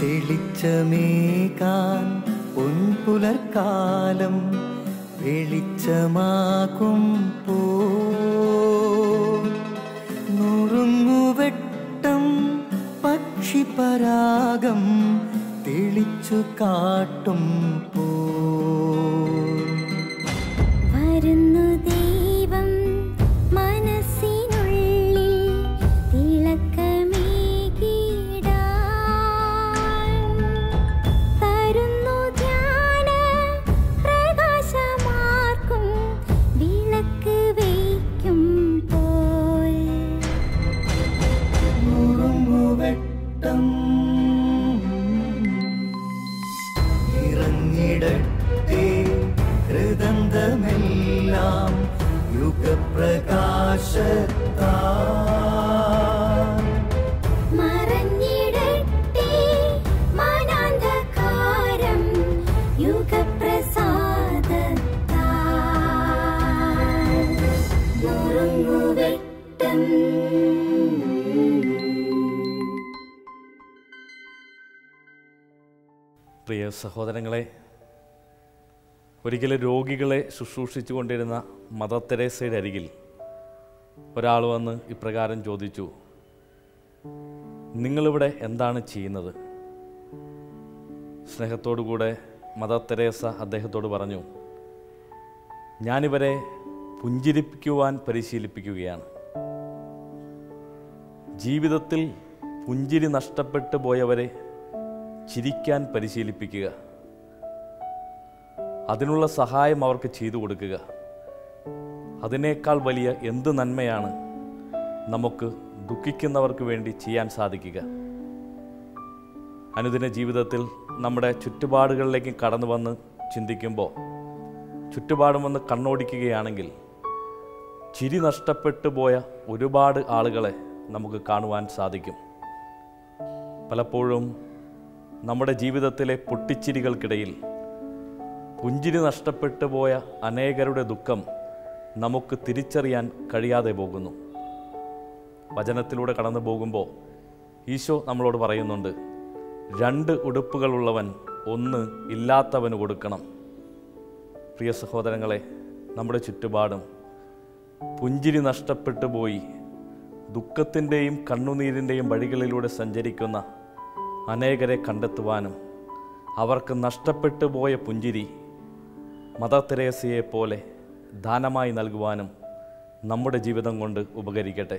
തെളിച്ചമേകാൻ പൊൻപുലർക്കാലം വെളിച്ചമാകും നുറുങ്ങുവെട്ടം പക്ഷിപരാഗം തെളിച്ചു കാട്ടും വരുന്നു ദൈവം മനസ്സിനുള്ളിൽ തിളക്കമേകിടാൻ തരുന്നു ധ്യാന പ്രകാശമാർക്കും വിളക്ക് വയ്ക്കുമ്പോൾ നുറുങ്ങുവെട്ടം ഇറങ്ങിടട്ടെ ഹൃദന്തമെല്ലാം യുഗപ്രകാശത്താൽ മറഞ്ഞിടട്ടെ മാനാന്ധകാരം യുഗപ്രസാദത്താൽ നുറുങ്ങുവെട്ടം. പ്രിയ സഹോദരങ്ങളെ, ഒരിക്കലും രോഗികളെ ശുശ്രൂഷിച്ചു കൊണ്ടിരുന്ന മദർ തെരേസയുടെ അരികിൽ ഒരാൾ വന്ന് ഇപ്രകാരം ചോദിച്ചു, നിങ്ങളിവിടെ എന്താണ് ചെയ്യുന്നത്? സ്നേഹത്തോടുകൂടെ മദർ തെരേസ അദ്ദേഹത്തോട് പറഞ്ഞു, ഞാനിവരെ പുഞ്ചിരിപ്പിക്കുവാൻ പരിശീലിപ്പിക്കുകയാണ്. ജീവിതത്തിൽ പുഞ്ചിരി നഷ്ടപ്പെട്ടു പോയവരെ ചിരിക്കാൻ പരിശീലിപ്പിക്കുക, അതിനുള്ള സഹായം അവർക്ക് ചെയ്തു കൊടുക്കുക. അതിനേക്കാൾ വലിയ എന്ത് നന്മയാണ് നമുക്ക് ദുഃഖിക്കുന്നവർക്ക് വേണ്ടി ചെയ്യാൻ സാധിക്കുക? അനുദിന ജീവിതത്തിൽ നമ്മുടെ ചുറ്റുപാടുകളിലേക്ക് കടന്നു വന്ന് ചിന്തിക്കുമ്പോൾ, ചുറ്റുപാടും വന്ന് കണ്ണോടിക്കുകയാണെങ്കിൽ ചിരി നഷ്ടപ്പെട്ടു പോയ ഒരുപാട് ആളുകളെ നമുക്ക് കാണുവാൻ സാധിക്കും. പലപ്പോഴും നമ്മുടെ ജീവിതത്തിലെ പൊട്ടിച്ചിരികൾക്കിടയിൽ പുഞ്ചിരി നഷ്ടപ്പെട്ടു പോയ അനേകരുടെ ദുഃഖം നമുക്ക് തിരിച്ചറിയാൻ കഴിയാതെ പോകുന്നു. വചനത്തിലൂടെ കടന്നു പോകുമ്പോൾ ഈശോ നമ്മളോട് പറയുന്നുണ്ട്, 2 ഉടുപ്പുകളുള്ളവൻ 1 ഇല്ലാത്തവന് കൊടുക്കണം. പ്രിയ സഹോദരങ്ങളെ, നമ്മുടെ ചുറ്റുപാടും പുഞ്ചിരി നഷ്ടപ്പെട്ടു പോയി ദുഃഖത്തിൻ്റെയും കണ്ണുനീരിൻ്റെയും വഴികളിലൂടെ സഞ്ചരിക്കുന്ന അനേകരെ കണ്ടെത്തുവാനും അവർക്ക് നഷ്ടപ്പെട്ടു പോയ പുഞ്ചിരി മദർ തെരേസയെ പോലെ ദാനമായി നൽകുവാനും നമ്മുടെ ജീവിതം കൊണ്ട് ഉപകരിക്കട്ടെ.